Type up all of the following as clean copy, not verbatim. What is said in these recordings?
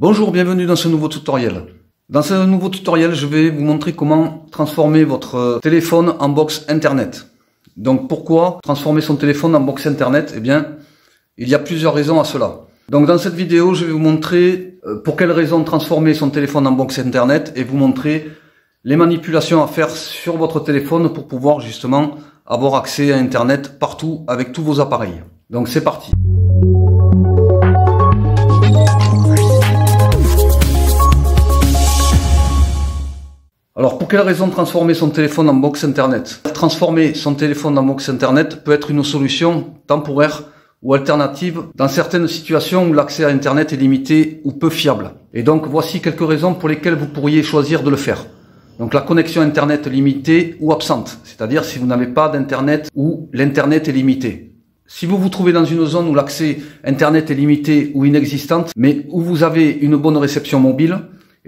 Bonjour, bienvenue dans ce nouveau tutoriel. Dans ce nouveau tutoriel, je vais vous montrer comment transformer votre téléphone en box internet. Donc pourquoi transformer son téléphone en box internet? Eh bien, il y a plusieurs raisons à cela. Donc dans cette vidéo, je vais vous montrer pour quelles raisons transformer son téléphone en box internet et vous montrer les manipulations à faire sur votre téléphone pour pouvoir justement avoir accès à internet partout avec tous vos appareils. Donc c'est parti. Alors, pour quelle raison transformer son téléphone en box internet? Transformer son téléphone en box internet peut être une solution temporaire ou alternative dans certaines situations où l'accès à internet est limité ou peu fiable. Et donc, voici quelques raisons pour lesquelles vous pourriez choisir de le faire. Donc, la connexion internet limitée ou absente, c'est-à-dire si vous n'avez pas d'internet ou l'internet est limité. Si vous vous trouvez dans une zone où l'accès internet est limité ou inexistante, mais où vous avez une bonne réception mobile,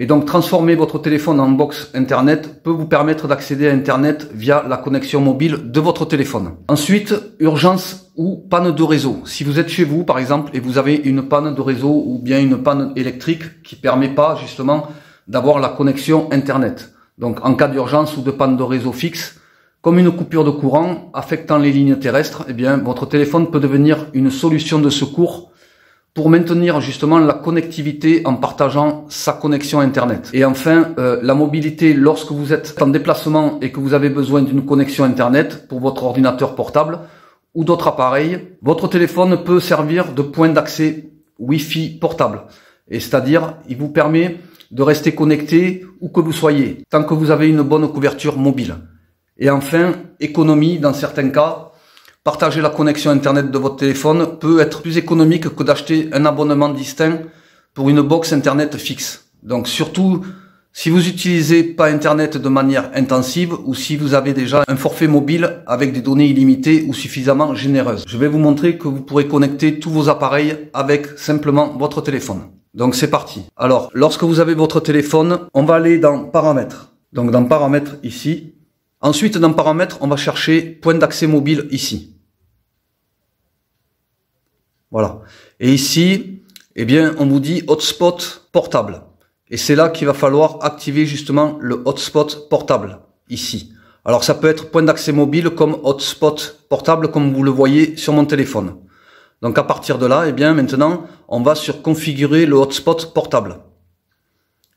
et donc transformer votre téléphone en box internet peut vous permettre d'accéder à internet via la connexion mobile de votre téléphone. Ensuite, urgence ou panne de réseau. Si vous êtes chez vous par exemple et vous avez une panne de réseau ou bien une panne électrique qui permet pas justement d'avoir la connexion internet. Donc en cas d'urgence ou de panne de réseau fixe, comme une coupure de courant affectant les lignes terrestres, eh bien votre téléphone peut devenir une solution de secours pour maintenir justement la connectivité en partageant sa connexion internet. Et enfin, la mobilité lorsque vous êtes en déplacement et que vous avez besoin d'une connexion internet pour votre ordinateur portable ou d'autres appareils, votre téléphone peut servir de point d'accès Wi-Fi portable. Et c'est-à-dire, il vous permet de rester connecté où que vous soyez, tant que vous avez une bonne couverture mobile. Et enfin, économie dans certains cas. Partager la connexion internet de votre téléphone peut être plus économique que d'acheter un abonnement distinct pour une box internet fixe. Donc surtout, si vous n'utilisez pas internet de manière intensive ou si vous avez déjà un forfait mobile avec des données illimitées ou suffisamment généreuses. Je vais vous montrer que vous pourrez connecter tous vos appareils avec simplement votre téléphone. Donc c'est parti. Alors, lorsque vous avez votre téléphone, on va aller dans Paramètres. Donc dans Paramètres ici. Ensuite, dans Paramètres, on va chercher Point d'accès mobile ici. Voilà. Et ici, eh bien, on vous dit Hotspot portable. Et c'est là qu'il va falloir activer justement le Hotspot portable, ici. Alors, ça peut être point d'accès mobile comme Hotspot portable, comme vous le voyez sur mon téléphone. Donc, à partir de là, eh bien, maintenant, on va sur Configurer le Hotspot portable.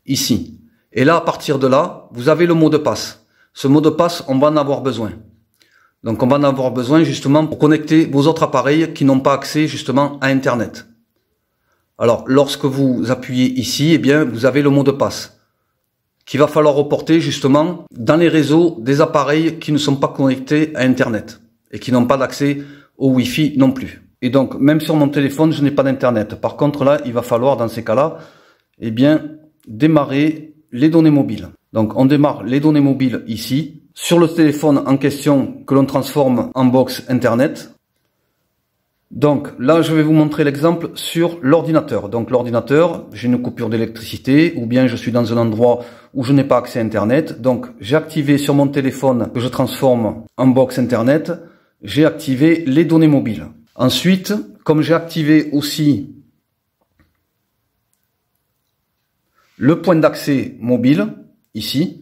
Ici. Et là, à partir de là, vous avez le mot de passe. Ce mot de passe, on va en avoir besoin. Donc on va en avoir besoin justement pour connecter vos autres appareils qui n'ont pas accès justement à internet. Alors lorsque vous appuyez ici, eh bien vous avez le mot de passe qu'il va falloir reporter justement dans les réseaux des appareils qui ne sont pas connectés à internet et qui n'ont pas d'accès au Wi-Fi non plus. Et donc même sur mon téléphone, je n'ai pas d'internet. Par contre là, il va falloir dans ces cas-là, eh bien démarrer les données mobiles. Donc on démarre les données mobiles ici. Sur le téléphone en question que l'on transforme en box internet. Donc là, je vais vous montrer l'exemple sur l'ordinateur. Donc l'ordinateur, j'ai une coupure d'électricité ou bien je suis dans un endroit où je n'ai pas accès à internet. Donc j'ai activé sur mon téléphone que je transforme en box internet, j'ai activé les données mobiles. Ensuite, comme j'ai activé aussi le point d'accès mobile ici,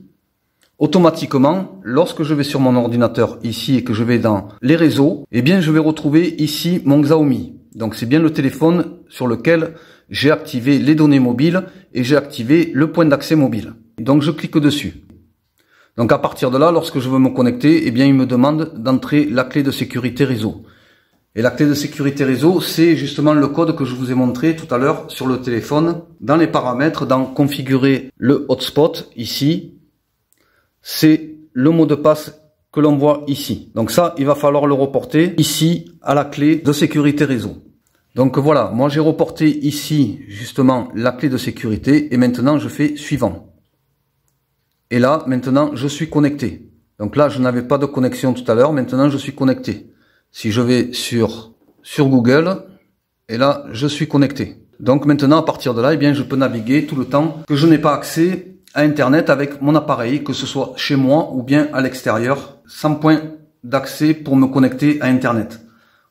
automatiquement, lorsque je vais sur mon ordinateur ici et que je vais dans les réseaux, eh bien, je vais retrouver ici mon Xiaomi. Donc, c'est bien le téléphone sur lequel j'ai activé les données mobiles et j'ai activé le point d'accès mobile. Donc, je clique dessus. Donc, à partir de là, lorsque je veux me connecter, eh bien, il me demande d'entrer la clé de sécurité réseau. Et la clé de sécurité réseau, c'est justement le code que je vous ai montré tout à l'heure sur le téléphone. Dans les paramètres, dans configurer le hotspot ici, c'est le mot de passe que l'on voit ici. Donc ça, il va falloir le reporter ici à la clé de sécurité réseau. Donc voilà, moi j'ai reporté ici justement la clé de sécurité et maintenant je fais suivant. Et là, maintenant, je suis connecté. Donc là, je n'avais pas de connexion tout à l'heure, maintenant je suis connecté. Si je vais sur Google, et là, je suis connecté. Donc maintenant, à partir de là, eh bien, je peux naviguer tout le temps que je n'ai pas accès à internet avec mon appareil, que ce soit chez moi ou bien à l'extérieur, sans point d'accès pour me connecter à internet.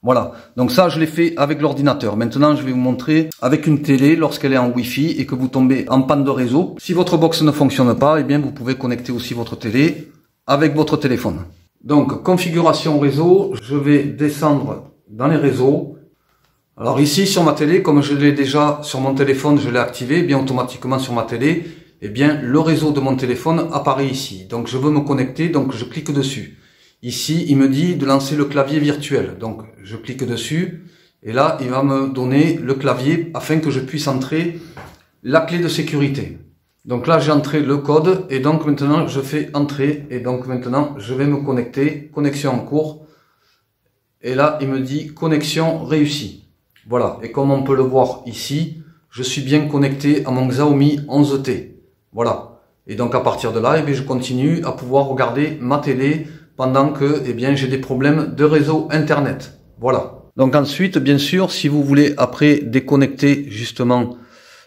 Voilà, donc ça je l'ai fait avec l'ordinateur. Maintenant je vais vous montrer avec une télé lorsqu'elle est en Wi-Fi et que vous tombez en panne de réseau. Si votre box ne fonctionne pas, eh bien vous pouvez connecter aussi votre télé avec votre téléphone. Donc configuration réseau, je vais descendre dans les réseaux. Alors ici sur ma télé, comme je l'ai déjà sur mon téléphone, je l'ai activé, eh bien automatiquement sur ma télé, eh bien le réseau de mon téléphone apparaît ici. Donc je veux me connecter, donc je clique dessus. Ici, il me dit de lancer le clavier virtuel. Donc, je clique dessus et là, il va me donner le clavier afin que je puisse entrer la clé de sécurité. Donc là, j'ai entré le code et donc maintenant, je fais entrer et donc maintenant, je vais me connecter. Connexion en cours. Et là, il me dit connexion réussie. Voilà. Et comme on peut le voir ici, je suis bien connecté à mon Xiaomi 11T. Voilà. Et donc, à partir de là, eh bien, je continue à pouvoir regarder ma télé pendant que eh bien j'ai des problèmes de réseau internet. Voilà. Donc ensuite, bien sûr, si vous voulez après déconnecter justement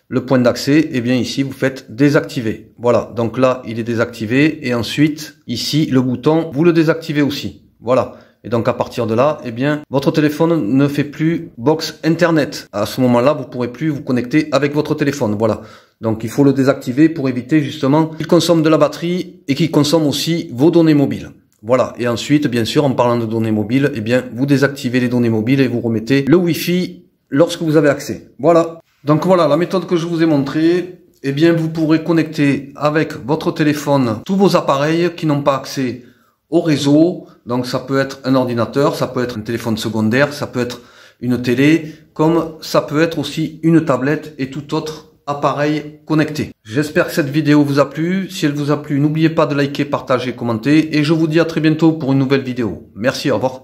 le point d'accès, eh bien ici vous faites désactiver. Voilà. Donc là, il est désactivé et ensuite ici le bouton, vous le désactivez aussi. Voilà. Et donc à partir de là, eh bien votre téléphone ne fait plus box internet. À ce moment-là, vous pourrez plus vous connecter avec votre téléphone. Voilà. Donc il faut le désactiver pour éviter justement qu'il consomme de la batterie et qu'il consomme aussi vos données mobiles. Voilà, et ensuite, bien sûr, en parlant de données mobiles, eh bien, vous désactivez les données mobiles et vous remettez le Wi-Fi lorsque vous avez accès. Voilà. Donc voilà, la méthode que je vous ai montrée, eh bien, vous pourrez connecter avec votre téléphone tous vos appareils qui n'ont pas accès au réseau. Donc ça peut être un ordinateur, ça peut être un téléphone secondaire, ça peut être une télé, comme ça peut être aussi une tablette et tout autre appareil connecté. J'espère que cette vidéo vous a plu. Si elle vous a plu, n'oubliez pas de liker, partager, commenter et je vous dis à très bientôt pour une nouvelle vidéo. Merci, au revoir.